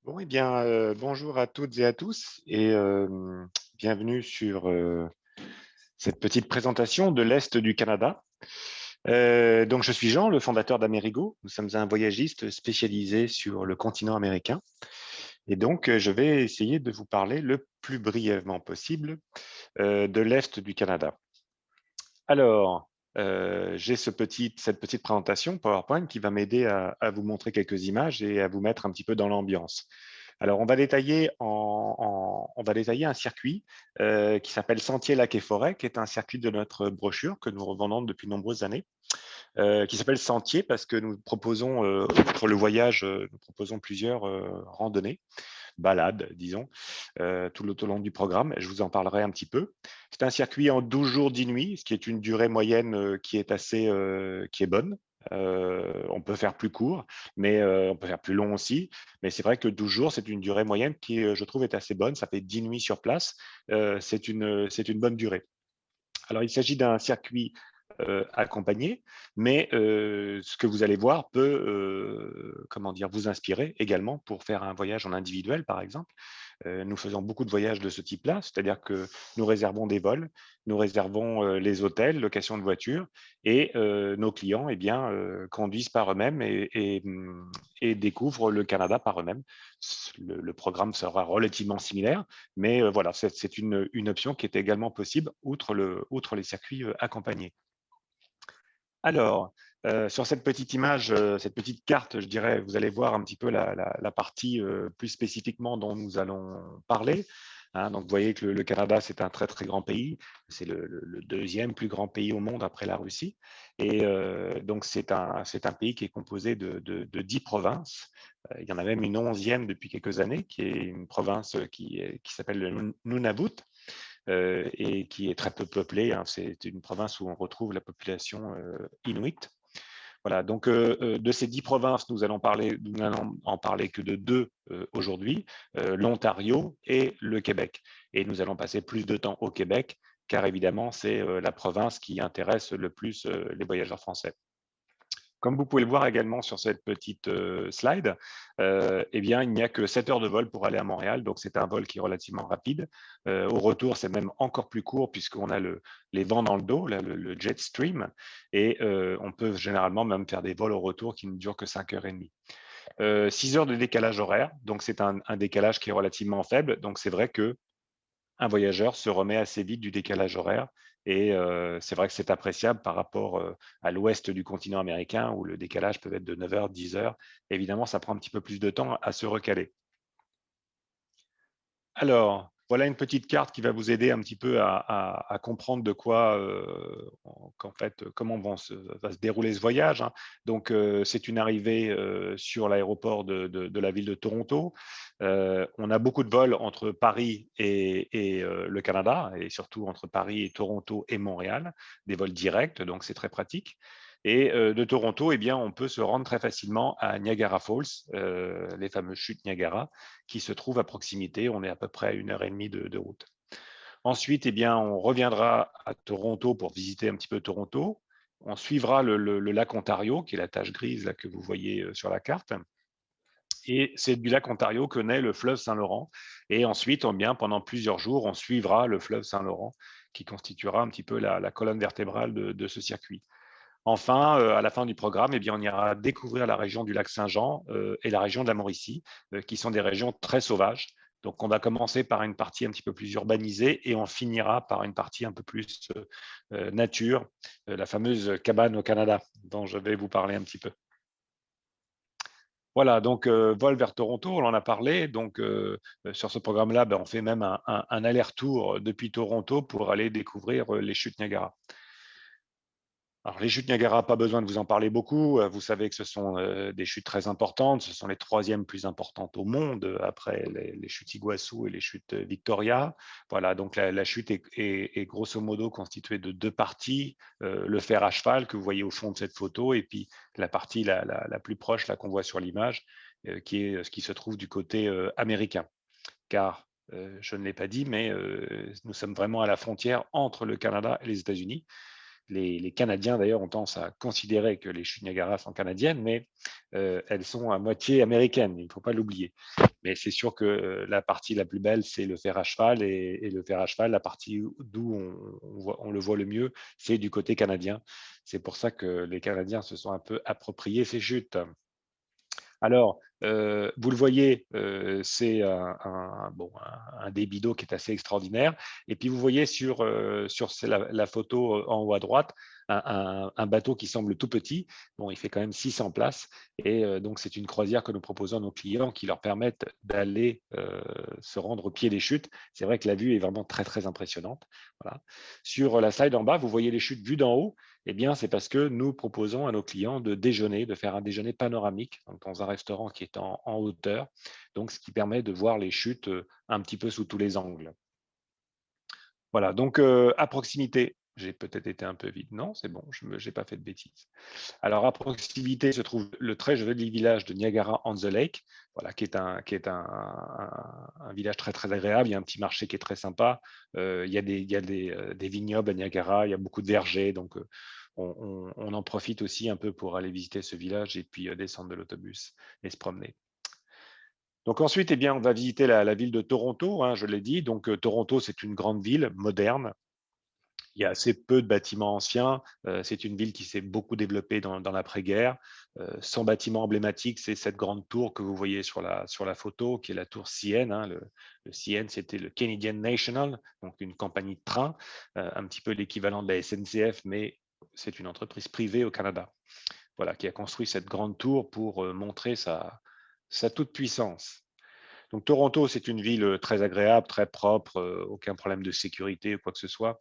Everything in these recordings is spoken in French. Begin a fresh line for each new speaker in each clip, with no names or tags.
Bon, eh bien, bonjour à toutes et à tous et bienvenue sur cette petite présentation de l'Est du Canada. Donc, je suis Jean, le fondateur d'Amérigo. Nous sommes un voyagiste spécialisé sur le continent américain. Et donc, je vais essayer de vous parler le plus brièvement possible de l'Est du Canada. Alors, j'ai cette petite présentation PowerPoint qui va m'aider à vous montrer quelques images et à vous mettre un petit peu dans l'ambiance. Alors, on va détailler un circuit qui s'appelle Sentier Lac et Forêt, qui est un circuit de notre brochure que nous revendons depuis de nombreuses années, qui s'appelle Sentier parce que nous proposons, pour le voyage, nous proposons plusieurs randonnées, balades, disons, tout le long du programme. Je vous en parlerai un petit peu. C'est un circuit en 12 jours, 10 nuits, ce qui est une durée moyenne qui est bonne. On peut faire plus court, mais on peut faire plus long aussi. Mais c'est vrai que 12 jours, c'est une durée moyenne qui, je trouve, est assez bonne. Ça fait 10 nuits sur place. C'est une bonne durée. Alors, il s'agit d'un circuit accompagné, mais ce que vous allez voir peut comment dire, vous inspirer également pour faire un voyage en individuel, par exemple. Nous faisons beaucoup de voyages de ce type-là, c'est-à-dire que nous réservons des vols, nous réservons les hôtels, location de voitures, et nos clients eh bien, conduisent par eux-mêmes et découvrent le Canada par eux-mêmes. Le programme sera relativement similaire, mais voilà, c'est une option qui est également possible outre les circuits accompagnés. Alors, sur cette petite image, cette petite carte, je dirais, vous allez voir un petit peu la partie plus spécifiquement dont nous allons parler. Hein. Donc, vous voyez que le Canada, c'est un très, très grand pays. C'est le deuxième plus grand pays au monde après la Russie. Et donc, c'est un pays qui est composé de 10 provinces. Il y en a même une 11e depuis quelques années, qui est une province qui s'appelle le Nunavut et qui est très peu peuplée. Hein. C'est une province où on retrouve la population inuit. Voilà, donc de ces 10 provinces, nous n'allons en parler que de deux aujourd'hui, l'Ontario et le Québec. Et nous allons passer plus de temps au Québec, car évidemment, c'est la province qui intéresse le plus les voyageurs français. Comme vous pouvez le voir également sur cette petite slide, eh bien, il n'y a que 7 heures de vol pour aller à Montréal, donc c'est un vol qui est relativement rapide. Au retour, c'est même encore plus court puisqu'on a les vents dans le dos, là, le jet stream, et on peut généralement même faire des vols au retour qui ne durent que 5h30. 6 heures de décalage horaire, donc c'est un décalage qui est relativement faible, donc c'est vrai que un voyageur se remet assez vite du décalage horaire. Et c'est vrai que c'est appréciable par rapport à l'ouest du continent américain où le décalage peut être de 9 heures, 10 heures. Évidemment, ça prend un petit peu plus de temps à se recaler. Alors, voilà une petite carte qui va vous aider un petit peu à comprendre de quoi, qu'en fait, comment va se dérouler ce voyage. Hein. Donc, c'est une arrivée sur l'aéroport de la ville de Toronto. On a beaucoup de vols entre Paris et le Canada, et surtout entre Paris et Toronto et Montréal, des vols directs, donc c'est très pratique. Et de Toronto, eh bien, on peut se rendre très facilement à Niagara Falls, les fameuses chutes Niagara, qui se trouvent à proximité. On est à peu près à 1h30 de route. Ensuite, eh bien, on reviendra à Toronto pour visiter un petit peu Toronto. On suivra le lac Ontario, qui est la tache grise là, que vous voyez sur la carte. Et c'est du lac Ontario que naît le fleuve Saint-Laurent. Et ensuite, bien, pendant plusieurs jours, on suivra le fleuve Saint-Laurent, qui constituera un petit peu la colonne vertébrale de ce circuit. Enfin, à la fin du programme, eh bien, on ira découvrir la région du lac Saint-Jean et la région de la Mauricie, qui sont des régions très sauvages. Donc, on va commencer par une partie un petit peu plus urbanisée et on finira par une partie un peu plus nature, la fameuse cabane au Canada, dont je vais vous parler un petit peu. Voilà, donc vol vers Toronto, on en a parlé. Donc, sur ce programme-là, on fait même un aller-retour depuis Toronto pour aller découvrir les chutes Niagara. Alors, les chutes Niagara, pas besoin de vous en parler beaucoup. Vous savez que ce sont des chutes très importantes. Ce sont les troisièmes plus importantes au monde après les chutes Iguassou et les chutes Victoria. Voilà, donc la chute est grosso modo constituée de deux parties. Le fer à cheval que vous voyez au fond de cette photo et puis la partie la plus proche là qu'on voit sur l'image qui est ce qui se trouve du côté américain. Car je ne l'ai pas dit, mais nous sommes vraiment à la frontière entre le Canada et les États-Unis les Canadiens, d'ailleurs, ont tendance à considérer que les chutes Niagara sont canadiennes, mais elles sont à moitié américaines, il ne faut pas l'oublier. Mais c'est sûr que la partie la plus belle, c'est le fer à cheval, et le fer à cheval, la partie d'où on le voit le mieux, c'est du côté canadien. C'est pour ça que les Canadiens se sont un peu appropriés ces chutes. Alors, vous le voyez, c'est un débit d'eau qui est assez extraordinaire. Et puis, vous voyez sur la photo en haut à droite, un bateau qui semble tout petit. Bon, il fait quand même 600 places. Et donc, c'est une croisière que nous proposons à nos clients qui leur permettent d'aller se rendre au pied des chutes. C'est vrai que la vue est vraiment très, très impressionnante. Voilà. Sur la slide en bas, vous voyez les chutes vues d'en haut. Eh bien, c'est parce que nous proposons à nos clients de déjeuner, de faire un déjeuner panoramique, donc dans un restaurant qui est en hauteur, donc ce qui permet de voir les chutes un petit peu sous tous les angles. Voilà, donc à proximité, j'ai peut-être été un peu vite. Non, c'est bon, je n'ai pas fait de bêtises. Alors, à proximité se trouve le très joli village de Niagara-on-the-Lake, voilà, qui est un village très, très agréable. Il y a un petit marché qui est très sympa. Il y a des vignobles à Niagara, il y a beaucoup de vergers. Donc, on en profite aussi un peu pour aller visiter ce village et puis descendre de l'autobus et se promener. Donc ensuite, eh bien, on va visiter la ville de Toronto, hein, je l'ai dit. Donc, Toronto, c'est une grande ville moderne. Il y a assez peu de bâtiments anciens. C'est une ville qui s'est beaucoup développée dans l'après-guerre. Son bâtiment emblématique, c'est cette grande tour que vous voyez sur la photo, qui est la tour CN, hein. Le CN, c'était le Canadian National, donc une compagnie de train, un petit peu l'équivalent de la SNCF, mais c'est une entreprise privée au Canada, voilà, qui a construit cette grande tour pour montrer sa toute-puissance. Donc Toronto, c'est une ville très agréable, très propre, aucun problème de sécurité ou quoi que ce soit.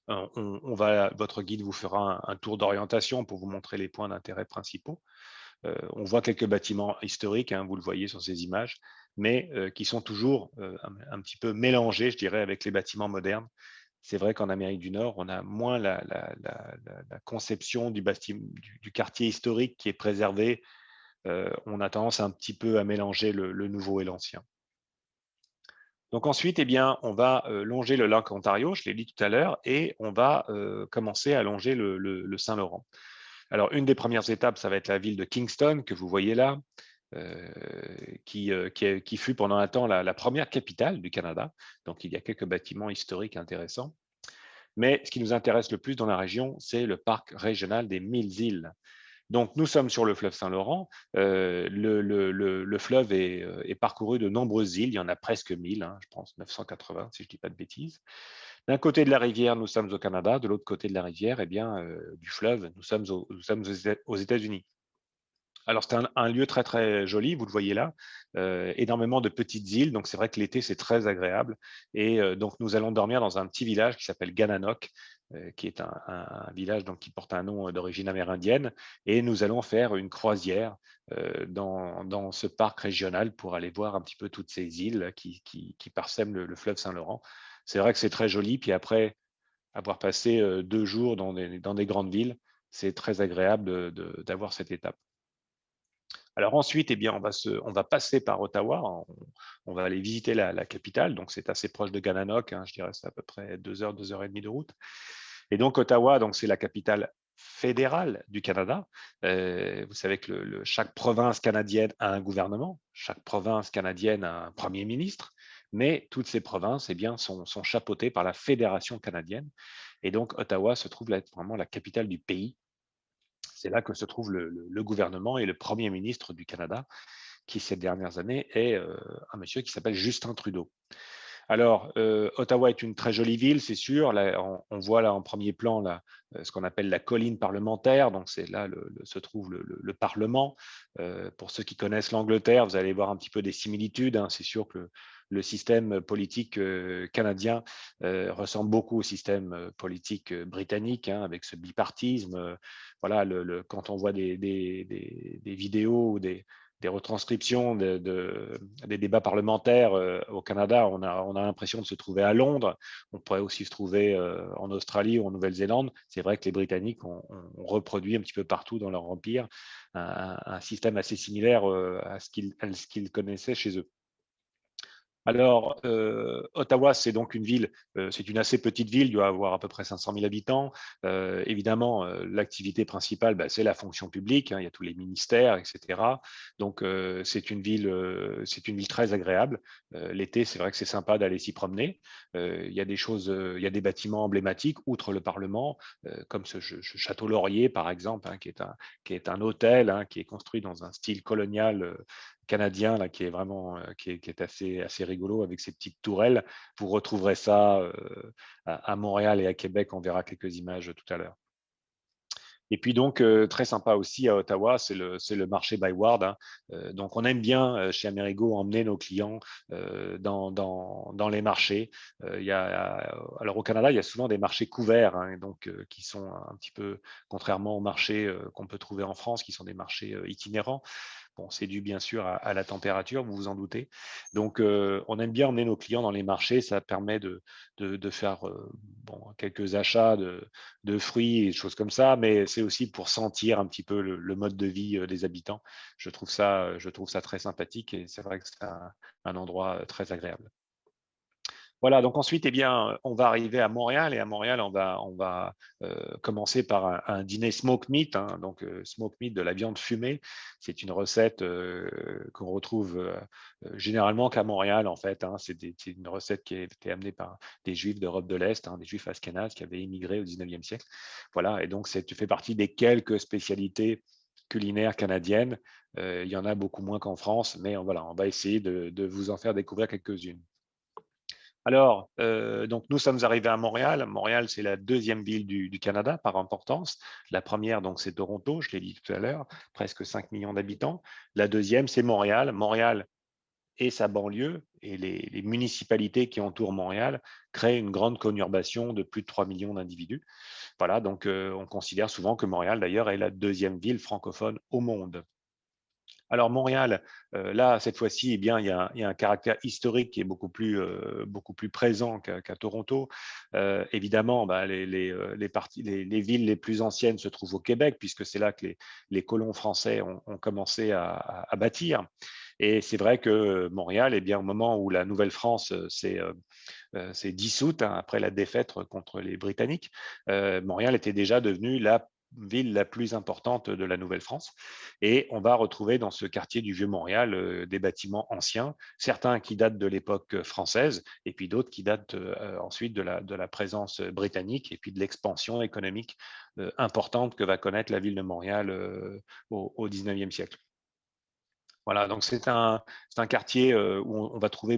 Votre guide vous fera un tour d'orientation pour vous montrer les points d'intérêt principaux. On voit quelques bâtiments historiques, hein, vous le voyez sur ces images, mais qui sont toujours un petit peu mélangés, je dirais, avec les bâtiments modernes. C'est vrai qu'en Amérique du Nord, on a moins la conception du quartier historique qui est préservé. On a tendance un petit peu à mélanger le nouveau et l'ancien. Donc ensuite, eh bien, on va longer le lac Ontario, je l'ai dit tout à l'heure, et on va commencer à longer le Saint-Laurent. Alors, une des premières étapes, ça va être la ville de Kingston, que vous voyez là, qui fut pendant un temps la première capitale du Canada. Donc, il y a quelques bâtiments historiques intéressants. Mais ce qui nous intéresse le plus dans la région, c'est le parc régional des 1000 îles. Donc, nous sommes sur le fleuve Saint-Laurent. Le fleuve est parcouru de nombreuses îles. Il y en a presque 1000, hein, je pense 980, si je ne dis pas de bêtises. D'un côté de la rivière, nous sommes au Canada. De l'autre côté de la rivière, eh bien, du fleuve, nous sommes aux États-Unis. Alors, c'est un lieu très, très joli, vous le voyez là, énormément de petites îles, donc c'est vrai que l'été, c'est très agréable. Et donc, nous allons dormir dans un petit village qui s'appelle Gananoque, qui est un village donc, qui porte un nom d'origine amérindienne. Et nous allons faire une croisière dans ce parc régional pour aller voir un petit peu toutes ces îles qui parsèment le fleuve Saint-Laurent. C'est vrai que c'est très joli, puis après avoir passé 2 jours dans des grandes villes, c'est très agréable d'avoir cette étape. Alors ensuite, eh bien, on va passer par Ottawa, on va aller visiter la capitale, donc c'est assez proche de Gananoque, hein, je dirais c'est à peu près 2 heures, 2 heures et demie de route. Et donc Ottawa, donc c'est la capitale fédérale du Canada. Vous savez que chaque province canadienne a un gouvernement, chaque province canadienne a un premier ministre, mais toutes ces provinces eh bien, sont chapeautées par la Fédération canadienne. Et donc Ottawa se trouve être vraiment la capitale du pays. C'est là que se trouve le gouvernement et le Premier ministre du Canada, qui ces dernières années est un monsieur qui s'appelle Justin Trudeau. Alors, Ottawa est une très jolie ville, c'est sûr. Là, on voit là en premier plan là, ce qu'on appelle la colline parlementaire. Donc, c'est là se trouve le Parlement. Pour ceux qui connaissent l'Angleterre, vous allez voir un petit peu des similitudes, hein. C'est sûr que le système politique canadien ressemble beaucoup au système politique britannique, hein, avec ce bipartisme. Voilà, quand on voit des vidéos ou des retranscriptions des débats parlementaires au Canada, on a l'impression de se trouver à Londres. On pourrait aussi se trouver en Australie ou en Nouvelle-Zélande. C'est vrai que les Britanniques ont reproduit un petit peu partout dans leur empire un système assez similaire à ce qu'ils connaissaient chez eux. Alors, Ottawa, c'est donc une ville, c'est une assez petite ville, doit avoir à peu près 500 000 habitants. Évidemment, l'activité principale, bah, c'est la fonction publique, hein, il y a tous les ministères, etc. Donc, c'est une ville très agréable. L'été, c'est vrai que c'est sympa d'aller s'y promener. Il y a des choses, il y a des bâtiments emblématiques, outre le Parlement, comme ce Château Laurier, par exemple, hein, qui est un hôtel, hein, qui est construit dans un style colonial canadien là, qui est vraiment qui est assez rigolo avec ses petites tourelles. Vous retrouverez ça à Montréal et à Québec. On verra quelques images tout à l'heure. Et puis donc, très sympa aussi à Ottawa, c'est le marché Byward, hein. Donc, on aime bien chez Amerigo emmener nos clients dans les marchés. Alors, au Canada, il y a souvent des marchés couverts, hein, donc, qui sont un petit peu, contrairement aux marchés qu'on peut trouver en France, qui sont des marchés itinérants. Bon, c'est dû bien sûr à la température, vous vous en doutez. Donc, on aime bien emmener nos clients dans les marchés. Ça permet de faire bon, quelques achats de fruits et des choses comme ça, mais c'est aussi pour sentir un petit peu le mode de vie des habitants. Je trouve ça très sympathique et c'est vrai que c'est un endroit très agréable. Voilà, donc ensuite, eh bien, on va arriver à Montréal et à Montréal, on va commencer par un dîner smoke meat. Hein, donc, smoke meat, de la viande fumée, c'est une recette qu'on retrouve généralement qu'à Montréal, en fait. Hein, c'est une recette qui a été amenée par des Juifs d'Europe de l'Est, hein, des Juifs ashkénazes qui avaient immigré au 19e siècle. Voilà, et donc, tu fais partie des quelques spécialités culinaires canadiennes. Il y en a beaucoup moins qu'en France, mais voilà, on va essayer de vous en faire découvrir quelques-unes. Alors, donc nous sommes arrivés à Montréal. Montréal, c'est la deuxième ville du Canada par importance. La première, donc, c'est Toronto, je l'ai dit tout à l'heure, presque 5 millions d'habitants. La deuxième, c'est Montréal. Montréal et sa banlieue et les municipalités qui entourent Montréal créent une grande conurbation de plus de 3 millions d'individus. Voilà, donc on considère souvent que Montréal, d'ailleurs, est la deuxième ville francophone au monde. Alors Montréal, là, cette fois-ci, eh bien, il y a un caractère historique qui est beaucoup plus présent qu'à Toronto. Évidemment, bah, les villes les plus anciennes se trouvent au Québec, puisque c'est là que les colons français ont commencé à bâtir. Et c'est vrai que Montréal, eh bien, au moment où la Nouvelle-France s'est dissoute, hein, après la défaite contre les Britanniques, Montréal était déjà devenue la ville la plus importante de la Nouvelle-France. Et on va retrouver dans ce quartier du Vieux-Montréal des bâtiments anciens, certains qui datent de l'époque française, et puis d'autres qui datent ensuite de la présence britannique et puis de l'expansion économique importante que va connaître la ville de Montréal au 19e siècle. Voilà, donc c'est un quartier où on va trouver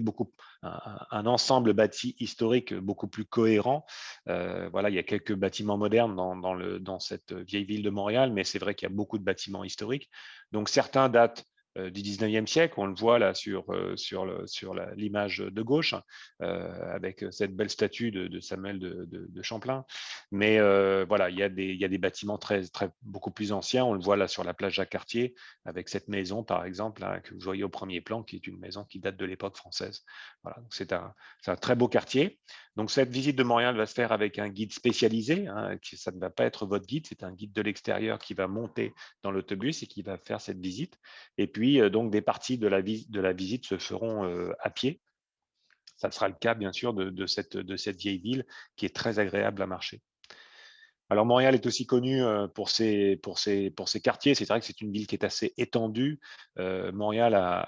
un ensemble bâti historique beaucoup plus cohérent. Voilà, il y a quelques bâtiments modernes dans cette vieille ville de Montréal, mais c'est vrai qu'il y a beaucoup de bâtiments historiques. Donc certains datent du 19e siècle, on le voit là sur l'image de gauche, avec cette belle statue de Samuel de Champlain. Mais voilà, il y a des bâtiments beaucoup plus anciens, on le voit là sur la plage Jacques-Cartier, avec cette maison, par exemple, là, que vous voyez au premier plan, qui est une maison qui date de l'époque française. Voilà, c'est un très beau quartier. Donc, cette visite de Montréal va se faire avec un guide spécialisé. Hein, ça ne va pas être votre guide, c'est un guide de l'extérieur qui va monter dans l'autobus et qui va faire cette visite. Et puis, donc, des parties de la visite se feront à pied. Ça sera le cas, bien sûr, de cette vieille ville qui est très agréable à marcher. Alors Montréal est aussi connu pour ses quartiers. C'est vrai que c'est une ville qui est assez étendue. Montréal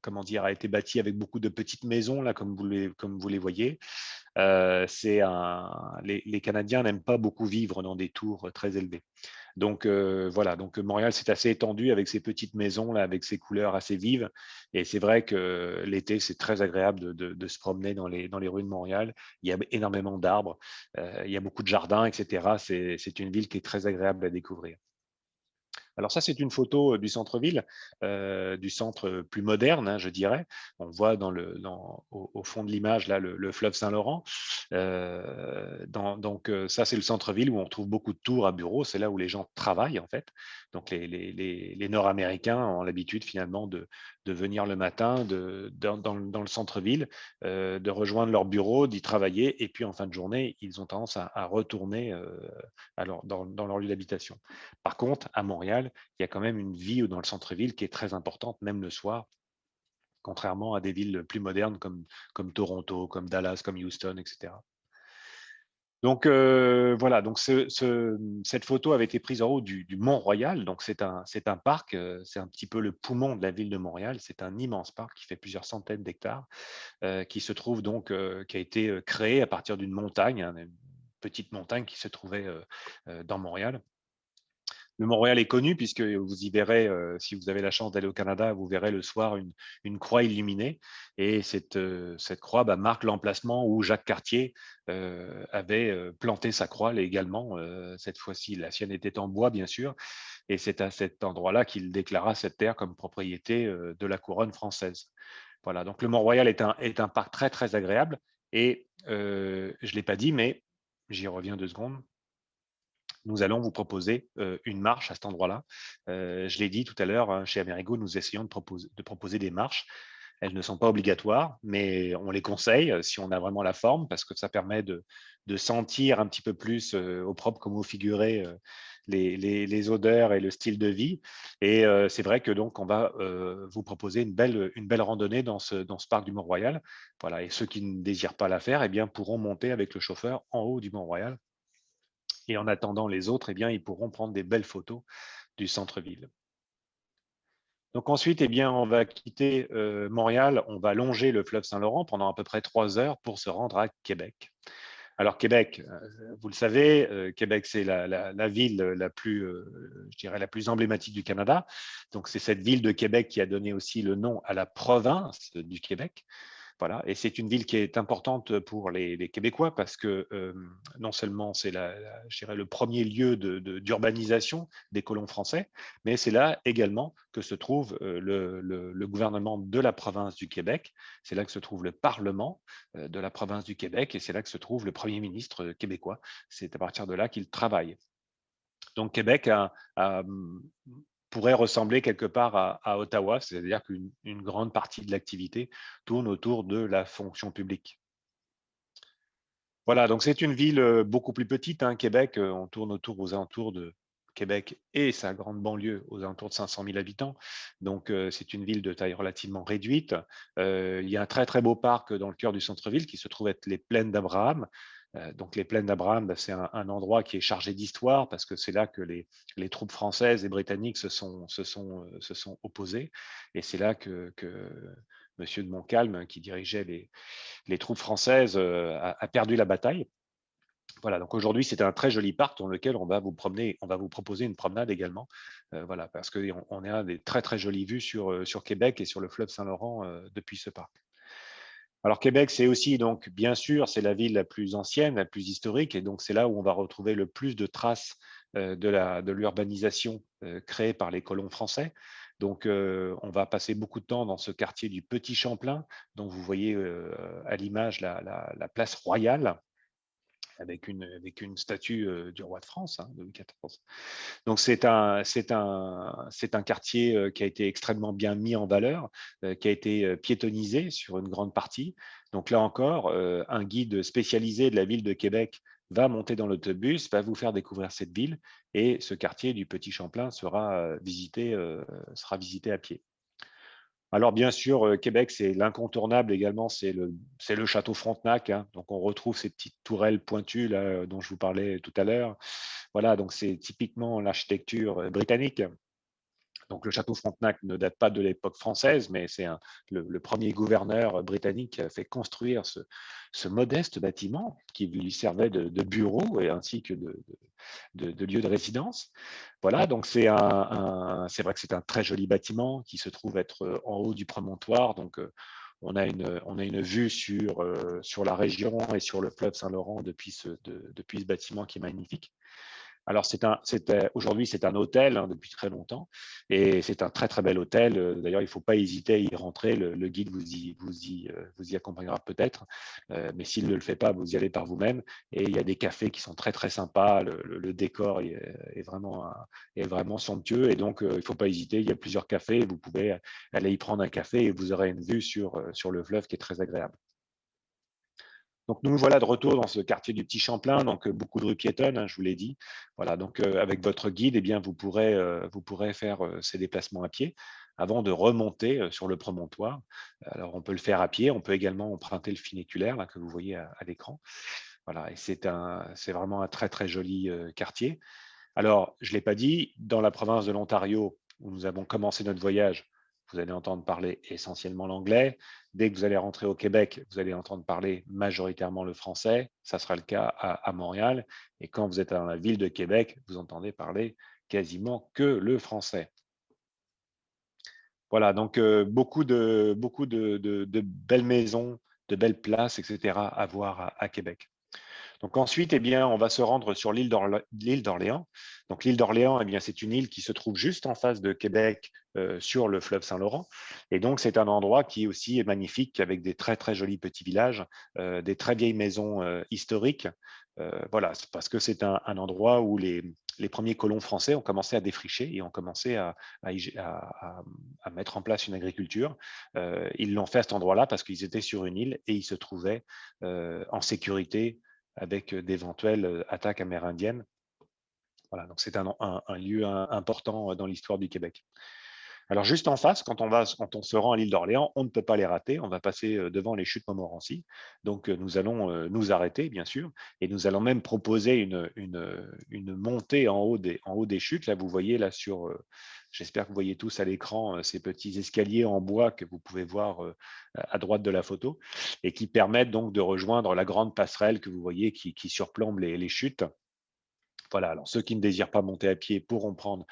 comment dire, a été bâti avec beaucoup de petites maisons, là, comme vous les voyez. Les Canadiens n'aiment pas beaucoup vivre dans des tours très élevées. Donc voilà, donc Montréal c'est assez étendu avec ses petites maisons là, avec ses couleurs assez vives. Et c'est vrai que l'été c'est très agréable de se promener dans les rues de Montréal. Il y a énormément d'arbres, il y a beaucoup de jardins, etc. C'est une ville qui est très agréable à découvrir. Alors ça, c'est une photo du centre-ville, du centre plus moderne, hein, je dirais. On voit au fond de l'image là le fleuve Saint-Laurent. Donc ça, c'est le centre-ville où on trouve beaucoup de tours à bureaux. C'est là où les gens travaillent en fait. Donc les Nord-Américains ont l'habitude finalement de venir le matin dans le centre-ville, de rejoindre leur bureau, d'y travailler, et puis en fin de journée, ils ont tendance à retourner dans leur lieu d'habitation. Par contre, à Montréal, il y a quand même une vie dans le centre-ville qui est très importante, même le soir. contrairement à des villes plus modernes comme Toronto, comme Dallas, comme Houston, etc. Donc voilà, donc cette photo avait été prise en haut du Mont-Royal. Donc c'est un parc, c'est un petit peu le poumon de la ville de Montréal. C'est un immense parc qui fait plusieurs centaines d'hectares, qui se trouve donc, qui a été créé à partir d'une montagne, hein, une petite montagne qui se trouvait dans Montréal. Le Mont-Royal est connu puisque vous y verrez, si vous avez la chance d'aller au Canada, vous verrez le soir une croix illuminée. Et cette croix marque l'emplacement où Jacques Cartier avait planté sa croix également. Cette fois-ci, la sienne était en bois, bien sûr. Et c'est à cet endroit-là qu'il déclara cette terre comme propriété de la couronne française. Voilà, donc le Mont-Royal est un parc très, très agréable. Et je ne l'ai pas dit, mais j'y reviens 2 secondes. Nous allons vous proposer une marche à cet endroit-là. Je l'ai dit tout à l'heure, hein, chez Amerigo, nous essayons de proposer des marches. Elles ne sont pas obligatoires, mais on les conseille si on a vraiment la forme, parce que ça permet de sentir un petit peu plus au propre, comme vous figurez, les odeurs et le style de vie. Et c'est vrai que donc on va vous proposer une belle randonnée dans ce parc du Mont-Royal. Voilà. Et ceux qui ne désirent pas la faire, eh bien, pourront monter avec le chauffeur en haut du Mont-Royal. Et en attendant les autres, eh bien, ils pourront prendre des belles photos du centre-ville. Donc ensuite, eh bien, on va quitter Montréal, on va longer le fleuve Saint-Laurent pendant à peu près 3 heures pour se rendre à Québec. Alors Québec, vous le savez, Québec, c'est la ville la plus, je dirais, la plus emblématique du Canada. Donc c'est cette ville de Québec qui a donné aussi le nom à la province du Québec. Voilà. Et c'est une ville qui est importante pour les Québécois parce que non seulement c'est je dirais, le premier lieu d'urbanisation des colons français, mais c'est là également que se trouve le gouvernement de la province du Québec. C'est là que se trouve le Parlement de la province du Québec et c'est là que se trouve le premier ministre québécois. C'est à partir de là qu'il travaille. Donc Québec pourrait ressembler quelque part à Ottawa, c'est-à-dire qu'une grande partie de l'activité tourne autour de la fonction publique. Voilà, donc c'est une ville beaucoup plus petite, hein, Québec, on tourne aux alentours de Québec et sa grande banlieue aux alentours de 500 000 habitants. Donc c'est une ville de taille relativement réduite. Il y a un très très beau parc dans le cœur du centre-ville qui se trouve être les Plaines d'Abraham. Donc les Plaines d'Abraham, c'est un endroit qui est chargé d'histoire parce que c'est là que les troupes françaises et britanniques se sont opposées. Et c'est là que Monsieur de Montcalm, qui dirigeait les troupes françaises, a perdu la bataille. Voilà, donc aujourd'hui, c'est un très joli parc dans lequel on va vous promener, on va vous proposer une promenade également, voilà, parce qu'on a des très très jolies vues sur Québec et sur le fleuve Saint-Laurent depuis ce parc. Alors Québec, c'est aussi donc bien sûr, c'est la ville la plus ancienne, la plus historique, et donc c'est là où on va retrouver le plus de traces de l'urbanisation créée par les colons français. Donc on va passer beaucoup de temps dans ce quartier du Petit Champlain, dont vous voyez à l'image la place Royale, avec une statue du roi de France, hein, de Louis XIV. Donc c'est un quartier qui a été extrêmement bien mis en valeur, qui a été piétonnisé sur une grande partie. Donc là encore, un guide spécialisé de la ville de Québec va monter dans l'autobus, va vous faire découvrir cette ville et ce quartier du Petit Champlain sera visité à pied. Alors bien sûr, Québec, c'est l'incontournable également, c'est le château Frontenac, hein. Donc on retrouve ces petites tourelles pointues là, dont je vous parlais tout à l'heure. Voilà, donc c'est typiquement l'architecture britannique. Donc le château Frontenac ne date pas de l'époque française, mais c'est le premier gouverneur britannique qui a fait construire ce modeste bâtiment qui lui servait de bureau et ainsi que de lieu de résidence. Voilà, donc c'est vrai que c'est un très joli bâtiment qui se trouve être en haut du promontoire. Donc on a une vue sur la région et sur le fleuve Saint-Laurent depuis ce bâtiment qui est magnifique. Alors, aujourd'hui, c'est un hôtel hein, depuis très longtemps et c'est un très, très bel hôtel. D'ailleurs, il ne faut pas hésiter à y rentrer. Le guide vous y accompagnera peut-être, mais s'il ne le fait pas, vous y allez par vous-même. Et il y a des cafés qui sont très, très sympas. Le décor est vraiment somptueux et donc, il ne faut pas hésiter. Il y a plusieurs cafés. Vous pouvez aller y prendre un café et vous aurez une vue sur le fleuve qui est très agréable. Donc nous voilà de retour dans ce quartier du Petit Champlain, donc beaucoup de rues piétonnes, hein, je vous l'ai dit. Voilà, donc avec votre guide, eh bien, vous pourrez faire ces déplacements à pied. avant de remonter sur le promontoire. Alors, on peut le faire à pied, on peut également emprunter le funiculaire là, que vous voyez à l'écran. Voilà, et c'est vraiment un très, très joli quartier. Alors, je ne l'ai pas dit, dans la province de l'Ontario, où nous avons commencé notre voyage, vous allez entendre parler essentiellement l'anglais. Dès que vous allez rentrer au Québec, vous allez entendre parler majoritairement le français. Ça sera le cas à Montréal. Et quand vous êtes dans la ville de Québec, vous entendez parler quasiment que le français. Voilà, donc beaucoup de belles maisons, de belles places, etc. à voir à Québec. Donc ensuite, eh bien, on va se rendre sur l'île d'Orléans. Donc l'île d'Orléans, eh bien, c'est une île qui se trouve juste en face de Québec sur le fleuve Saint-Laurent. Et donc c'est un endroit qui aussi est magnifique avec des très très jolis petits villages, des très vieilles maisons historiques. Voilà, c'est parce que c'est un endroit où les premiers colons français ont commencé à défricher et ont commencé à mettre en place une agriculture. Ils l'ont fait à cet endroit-là parce qu'ils étaient sur une île et ils se trouvaient en sécurité avec d'éventuelles attaques amérindiennes. Voilà, donc c'est un lieu important dans l'histoire du Québec. Alors juste en face, quand on se rend à l'île d'Orléans, on ne peut pas les rater. On va passer devant les chutes Montmorency. Donc nous allons nous arrêter, bien sûr, et nous allons même proposer une montée en haut des chutes. Là, vous voyez là j'espère que vous voyez tous à l'écran ces petits escaliers en bois que vous pouvez voir à droite de la photo et qui permettent donc de rejoindre la grande passerelle que vous voyez qui surplombe les chutes. Voilà, alors ceux qui ne désirent pas monter à pied pourront prendre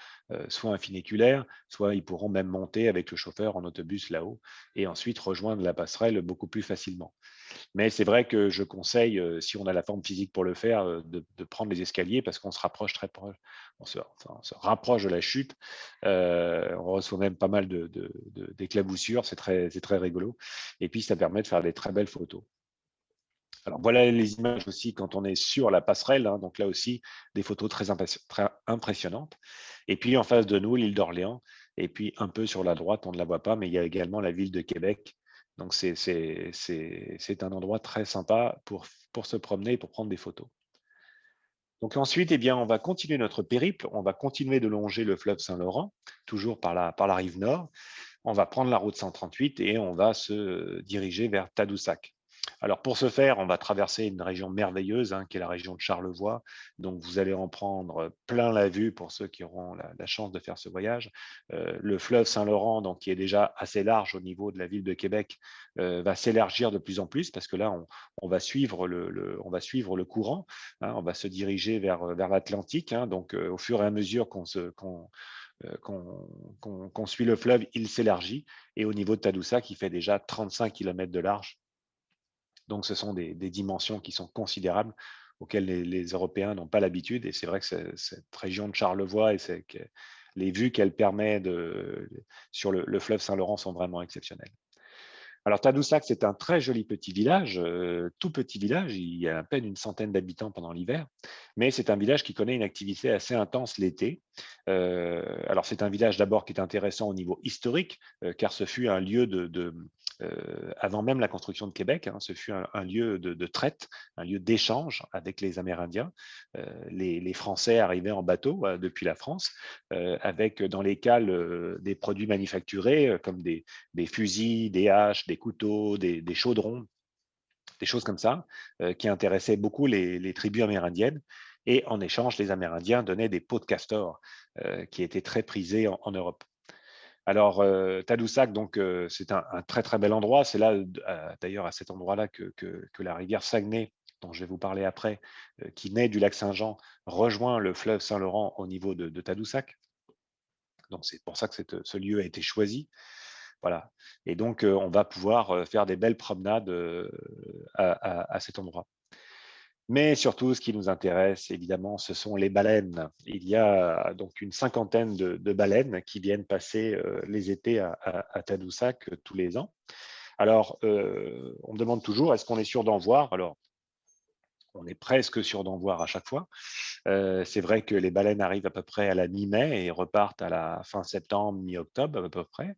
soit un funiculaire, soit ils pourront même monter avec le chauffeur en autobus là-haut et ensuite rejoindre la passerelle beaucoup plus facilement. Mais c'est vrai que je conseille, si on a la forme physique pour le faire, de prendre les escaliers parce qu'on se rapproche très proche, on se rapproche de la chute. On reçoit même pas mal d'éclaboussures, c'est très rigolo. Et puis ça permet de faire des très belles photos. Alors voilà les images aussi quand on est sur la passerelle, hein, donc là aussi des photos très impressionnantes. Et puis en face de nous, l'île d'Orléans, et puis un peu sur la droite, on ne la voit pas, mais il y a également la ville de Québec. Donc c'est un endroit très sympa pour se promener et pour prendre des photos. Donc ensuite, eh bien, on va continuer notre périple, on va continuer de longer le fleuve Saint-Laurent, toujours par la rive nord. On va prendre la route 138 et on va se diriger vers Tadoussac. Alors pour ce faire, on va traverser une région merveilleuse qui est la région de Charlevoix. Donc vous allez en prendre plein la vue pour ceux qui auront la chance de faire ce voyage. Le fleuve Saint-Laurent, donc qui est déjà assez large au niveau de la ville de Québec, va s'élargir de plus en plus parce que là on va suivre on va suivre le courant. On va se diriger vers l'Atlantique. Donc au fur et à mesure qu'on suit le fleuve, il s'élargit. Et au niveau de Tadoussac, il fait déjà 35 km de large. Donc, ce sont des dimensions qui sont considérables, auxquelles les Européens n'ont pas l'habitude. Et c'est vrai que cette région de Charlevoix et les vues qu'elle permet sur le fleuve Saint-Laurent sont vraiment exceptionnelles. Alors, Tadoussac, c'est un très joli petit village, tout petit village. Il y a à peine une centaine d'habitants pendant l'hiver, mais c'est un village qui connaît une activité assez intense l'été. Alors, c'est un village d'abord qui est intéressant au niveau historique, car ce fut un lieu avant même la construction de Québec, ce fut un lieu de traite, un lieu d'échange avec les Amérindiens. Les Français arrivaient en bateau depuis la France, avec dans les cales des produits manufacturés comme des fusils, des haches, des couteaux, des chaudrons, des choses comme ça, qui intéressaient beaucoup les tribus amérindiennes. Et en échange, les Amérindiens donnaient des peaux de castor qui étaient très prisés en Europe. Alors, Tadoussac, donc, c'est un très très bel endroit. C'est là, d'ailleurs, à cet endroit-là que la rivière Saguenay, dont je vais vous parler après, qui naît du lac Saint-Jean, rejoint le fleuve Saint-Laurent au niveau de Tadoussac. Donc, c'est pour ça que ce lieu a été choisi. Voilà. Et donc, on va pouvoir faire des belles promenades à cet endroit. Mais surtout, ce qui nous intéresse, évidemment, ce sont les baleines. Il y a donc une cinquantaine de baleines qui viennent passer les étés à Tadoussac tous les ans. Alors, on me demande toujours, est-ce qu'on est sûr d'en voir? Alors, on est presque sûr d'en voir à chaque fois. C'est vrai que les baleines arrivent à peu près à la mi-mai et repartent à la fin septembre, mi-octobre à peu près.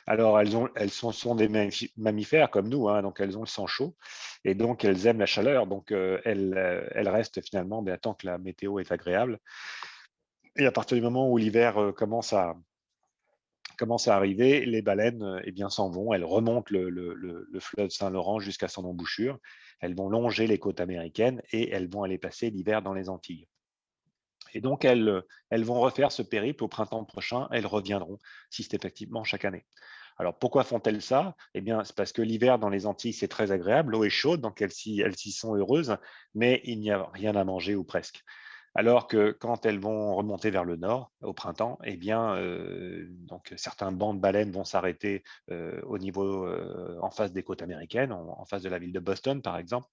Alors, elles sont des mammifères comme nous, donc elles ont le sang chaud et donc elles aiment la chaleur. Donc, elles restent finalement tant que la météo est agréable. Et à partir du moment où l'hiver commence à commence à arriver, les baleines eh bien, s'en vont, elles remontent le fleuve Saint-Laurent jusqu'à son embouchure, elles vont longer les côtes américaines et elles vont aller passer l'hiver dans les Antilles. Et donc, elles vont refaire ce périple au printemps prochain, elles reviendront systématiquement chaque année. Alors, pourquoi font-elles ça? Eh bien, c'est parce que l'hiver dans les Antilles, c'est très agréable, l'eau est chaude, donc elles s'y sont heureuses, mais il n'y a rien à manger ou presque. Alors que quand elles vont remonter vers le nord au printemps, eh bien, donc certains bancs de baleines vont s'arrêter au niveau en face des côtes américaines, en face de la ville de Boston, par exemple.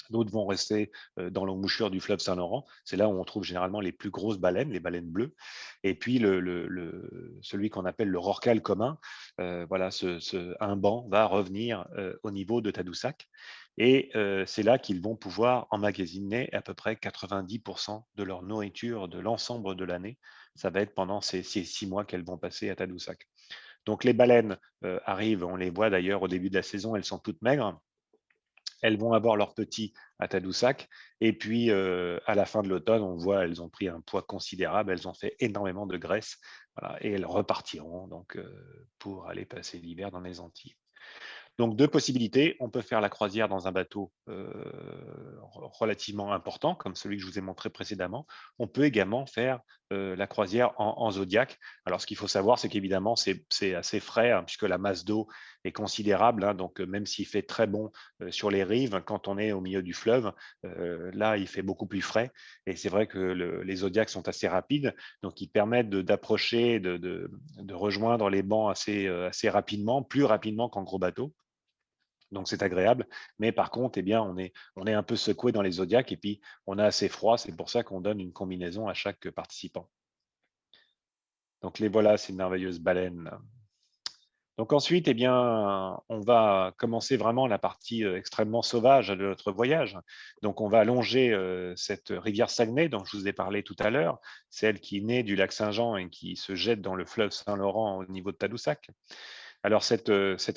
D'autres vont rester dans l'embouchure du fleuve Saint-Laurent. C'est là où on trouve généralement les plus grosses baleines, les baleines bleues. Et puis, celui qu'on appelle le rorqual commun, voilà, un banc va revenir au niveau de Tadoussac. Et c'est là qu'ils vont pouvoir emmagasiner à peu près 90% de leur nourriture de l'ensemble de l'année. Ça va être pendant ces 6 mois qu'elles vont passer à Tadoussac. Donc, les baleines arrivent, on les voit d'ailleurs au début de la saison, elles sont toutes maigres. Elles vont avoir leurs petits à Tadoussac. Et puis, à la fin de l'automne, on voit, elles ont pris un poids considérable. Elles ont fait énormément de graisse. Voilà, et elles repartiront donc, pour aller passer l'hiver dans les Antilles. Donc, deux possibilités. On peut faire la croisière dans un bateau relativement important, comme celui que je vous ai montré précédemment. On peut également faire la croisière en Zodiac. Alors, ce qu'il faut savoir, c'est qu'évidemment, c'est assez frais, hein, puisque la masse d'eau est considérable. Hein, donc, même s'il fait très bon sur les rives, quand on est au milieu du fleuve, là, il fait beaucoup plus frais. Et c'est vrai que les Zodiacs sont assez rapides, donc ils permettent d'approcher, de rejoindre les bancs assez rapidement, plus rapidement qu'en gros bateau. Donc c'est agréable, mais par contre, eh bien, on est un peu secoué dans les zodiacs et puis on a assez froid, c'est pour ça qu'on donne une combinaison à chaque participant. Donc les voilà, ces merveilleuses baleines. Donc ensuite, eh bien, on va commencer vraiment la partie extrêmement sauvage de notre voyage. Donc on va longer cette rivière Saguenay dont je vous ai parlé tout à l'heure, celle qui naît du lac Saint-Jean et qui se jette dans le fleuve Saint-Laurent au niveau de Tadoussac. Alors, cette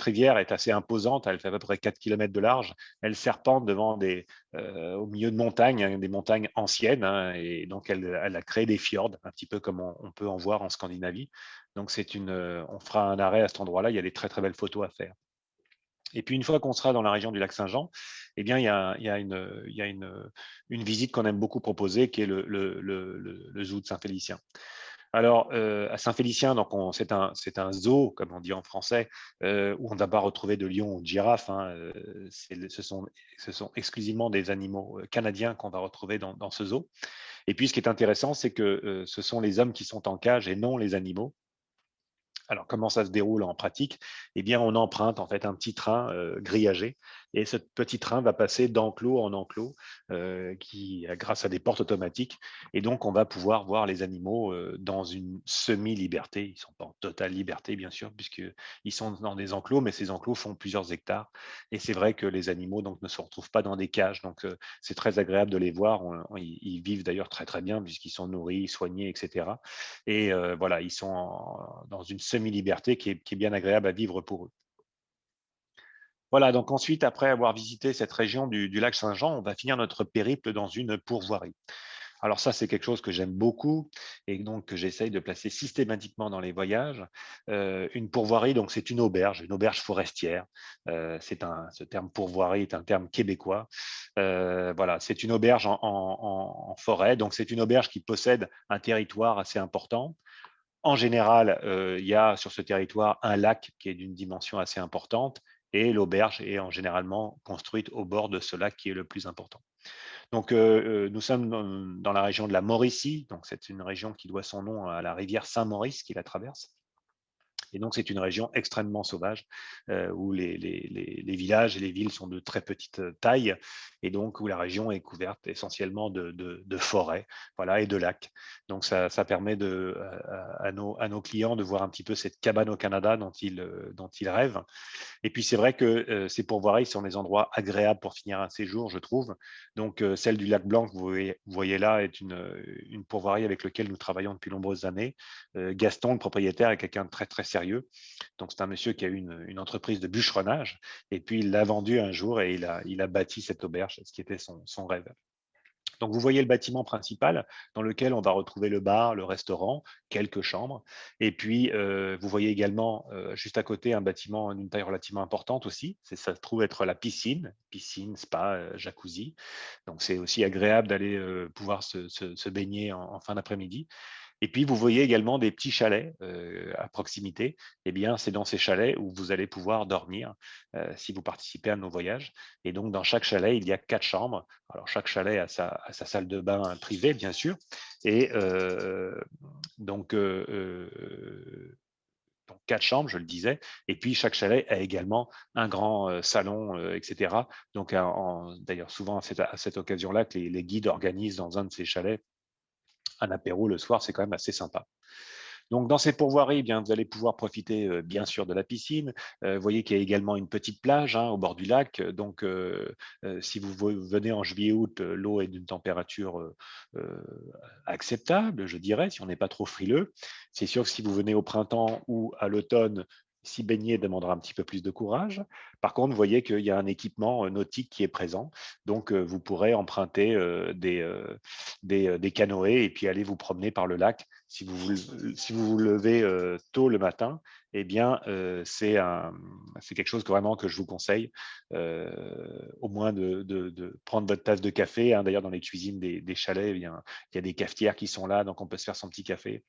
rivière est assez imposante, elle fait à peu près 4 km de large. Elle serpente au milieu de montagnes, hein, des montagnes anciennes, hein, et donc elle a créé des fjords, un petit peu comme on peut en voir en Scandinavie. Donc, on fera un arrêt à cet endroit-là, il y a des très très belles photos à faire. Et puis, une fois qu'on sera dans la région du lac Saint-Jean, eh bien, il y a une visite qu'on aime beaucoup proposer, qui est le zoo de Saint-Félicien. Alors, à Saint-Félicien, c'est un zoo, comme on dit en français, où on ne va pas retrouver de lions ou de girafes. Hein, ce sont exclusivement des animaux canadiens qu'on va retrouver dans ce zoo. Et puis, ce qui est intéressant, c'est que ce sont les hommes qui sont en cage et non les animaux. Alors, comment ça se déroule en pratique? Eh bien, on emprunte en fait un petit train grillagé et ce petit train va passer d'enclos en enclos grâce à des portes automatiques. Et donc, on va pouvoir voir les animaux dans une semi-liberté. Ils ne sont pas en totale liberté, bien sûr, puisqu'ils sont dans des enclos, mais ces enclos font plusieurs hectares. Et c'est vrai que les animaux donc, ne se retrouvent pas dans des cages. Donc, c'est très agréable de les voir. Ils vivent d'ailleurs très, très bien puisqu'ils sont nourris, soignés, etc. Et voilà, ils sont dans une semi-liberté qui est bien agréable à vivre pour eux. Voilà, donc ensuite, après avoir visité cette région du lac Saint-Jean, on va finir notre périple dans une pourvoirie. Alors ça, c'est quelque chose que j'aime beaucoup et donc que j'essaye de placer systématiquement dans les voyages. Une pourvoirie, donc c'est une auberge forestière. Ce terme pourvoirie est un terme québécois. Voilà, c'est une auberge en forêt, donc c'est une auberge qui possède un territoire assez important. En général, il y a sur ce territoire un lac qui est d'une dimension assez importante et l'auberge est généralement construite au bord de ce lac qui est le plus important. Donc, nous sommes dans la région de la Mauricie, donc c'est une région qui doit son nom à la rivière Saint-Maurice qui la traverse. Et donc, c'est une région extrêmement sauvage où les villages et les villes sont de très petite taille et donc où la région est couverte essentiellement de forêts, voilà, et de lacs. Donc, ça permet à nos clients de voir un petit peu cette cabane au Canada dont ils rêvent. Et puis, c'est vrai que ces pourvoiries sont des endroits agréables pour finir un séjour, je trouve. Donc, celle du lac Blanc que vous voyez là est une pourvoirie avec laquelle nous travaillons depuis de nombreuses années. Gaston, le propriétaire, est quelqu'un de très, très sérieux. Donc, c'est un monsieur qui a eu une entreprise de bûcheronnage et puis il l'a vendue un jour et il a bâti cette auberge, ce qui était son rêve. Donc, vous voyez le bâtiment principal dans lequel on va retrouver le bar, le restaurant, quelques chambres. Et puis, vous voyez également juste à côté un bâtiment d'une taille relativement importante aussi. Ça se trouve être la piscine, spa, jacuzzi. Donc, c'est aussi agréable d'aller pouvoir se baigner en fin d'après-midi. Et puis, vous voyez également des petits chalets à proximité. Eh bien, c'est dans ces chalets où vous allez pouvoir dormir si vous participez à nos voyages. Et donc, dans chaque chalet, il y a 4 chambres. Alors, chaque chalet a sa salle de bain privée, bien sûr. Et donc, 4 chambres, je le disais. Et puis, chaque chalet a également un grand salon, etc. Donc, d'ailleurs, souvent à cette occasion-là que les guides organisent dans un de ces chalets un apéro le soir, c'est quand même assez sympa. Donc, dans ces pourvoiries, eh bien, vous allez pouvoir profiter bien sûr de la piscine. Vous voyez qu'il y a également une petite plage au bord du lac. Donc, si vous venez en juillet-août, l'eau est d'une température acceptable, je dirais, si on n'est pas trop frileux. C'est sûr que si vous venez au printemps ou à l'automne, s'y baigner demandera un petit peu plus de courage. Par contre, vous voyez qu'il y a un équipement nautique qui est présent. Donc, vous pourrez emprunter des canoës et puis aller vous promener par le lac. Si vous levez tôt le matin, eh bien, c'est quelque chose vraiment que je vous conseille, au moins de prendre votre tasse de café. D'ailleurs, dans les cuisines des chalets, il y a des cafetières qui sont là, donc on peut se faire son petit café.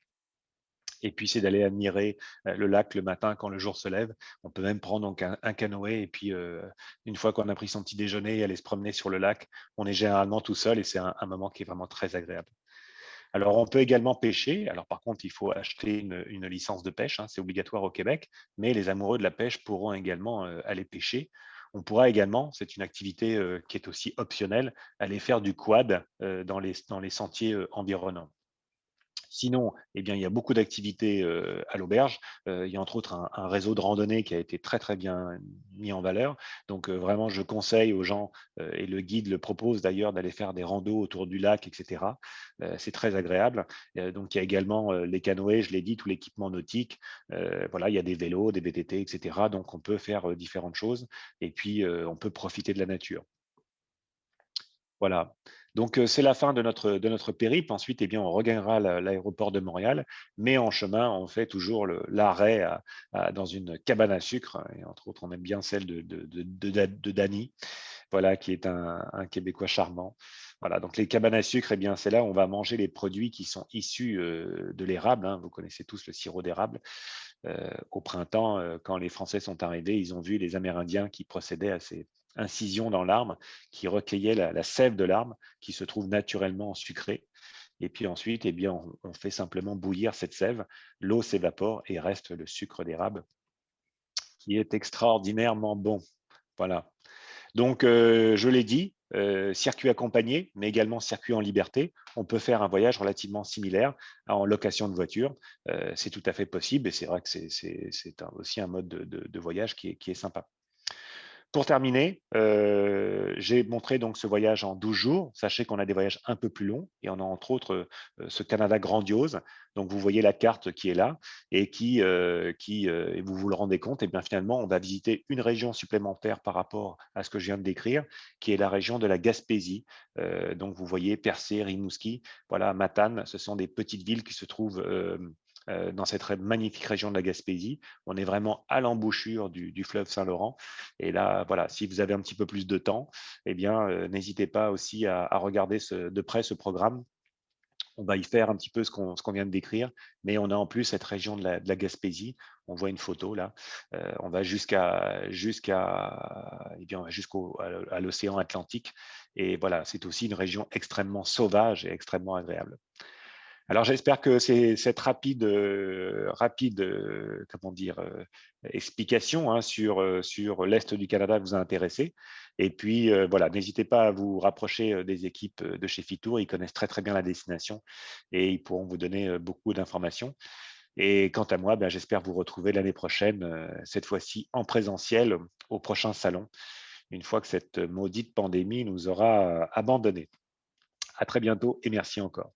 Et puis, c'est d'aller admirer le lac le matin quand le jour se lève. On peut même prendre donc un canoë et puis, une fois qu'on a pris son petit déjeuner, aller se promener sur le lac. On est généralement tout seul et c'est un moment qui est vraiment très agréable. Alors, on peut également pêcher. Alors, par contre, il faut acheter une licence de pêche. C'est obligatoire au Québec, mais les amoureux de la pêche pourront également aller pêcher. On pourra également, c'est une activité qui est aussi optionnelle, aller faire du quad dans les sentiers environnants. Sinon, eh bien, il y a beaucoup d'activités à l'auberge. Il y a entre autres un réseau de randonnée qui a été très très bien mis en valeur. Donc vraiment, je conseille aux gens, et le guide le propose d'ailleurs, d'aller faire des randos autour du lac, etc. C'est très agréable. Donc il y a également les canoës, je l'ai dit, tout l'équipement nautique. Voilà, il y a des vélos, des VTT, etc. Donc on peut faire différentes choses et puis on peut profiter de la nature. Voilà. Donc, c'est la fin de notre périple. Ensuite, eh bien, on regagnera l'aéroport de Montréal, mais en chemin, on fait toujours l'arrêt dans une cabane à sucre. Et entre autres, on aime bien celle de Dany, voilà, qui est un Québécois charmant. Voilà, donc les cabanes à sucre, eh bien, c'est là où on va manger les produits qui sont issus de l'érable. Vous connaissez tous le sirop d'érable. Au printemps, quand les Français sont arrivés, ils ont vu les Amérindiens qui procédaient à ces incisions dans l'arbre, qui recueillaient la sève de l'arbre, qui se trouve naturellement sucrée. Et puis ensuite, eh bien, on fait simplement bouillir cette sève, l'eau s'évapore et reste le sucre d'érable, qui est extraordinairement bon. Voilà. Donc, je l'ai dit, circuit accompagné, mais également circuit en liberté. On peut faire un voyage relativement similaire en location de voiture. C'est tout à fait possible et c'est vrai que c'est aussi un mode de voyage qui est sympa. Pour terminer, j'ai montré donc ce voyage en 12 jours. Sachez qu'on a des voyages un peu plus longs et on a entre autres ce Canada grandiose. Donc vous voyez la carte qui est là et et vous vous le rendez compte, et bien finalement on va visiter une région supplémentaire par rapport à ce que je viens de décrire, qui est la région de la Gaspésie. Donc vous voyez Percé, Rimouski, voilà Matane. Ce sont des petites villes qui se trouvent dans cette magnifique région de la Gaspésie. On est vraiment à l'embouchure du fleuve Saint-Laurent. Et là, voilà, si vous avez un petit peu plus de temps, eh bien, n'hésitez pas aussi à regarder de près ce programme. On va y faire un petit peu ce qu'on vient de décrire, mais on a en plus cette région de la Gaspésie. On voit une photo là. On va eh bien, à l'océan Atlantique. Et voilà, c'est aussi une région extrêmement sauvage et extrêmement agréable. Alors j'espère que cette rapide comment dire, explication sur l'Est du Canada vous a intéressé. Et puis voilà, n'hésitez pas à vous rapprocher des équipes de chez Fitour. Ils connaissent très très bien la destination et ils pourront vous donner beaucoup d'informations. Et quant à moi, j'espère vous retrouver l'année prochaine, cette fois-ci en présentiel au prochain salon, une fois que cette maudite pandémie nous aura abandonnés. À très bientôt et merci encore.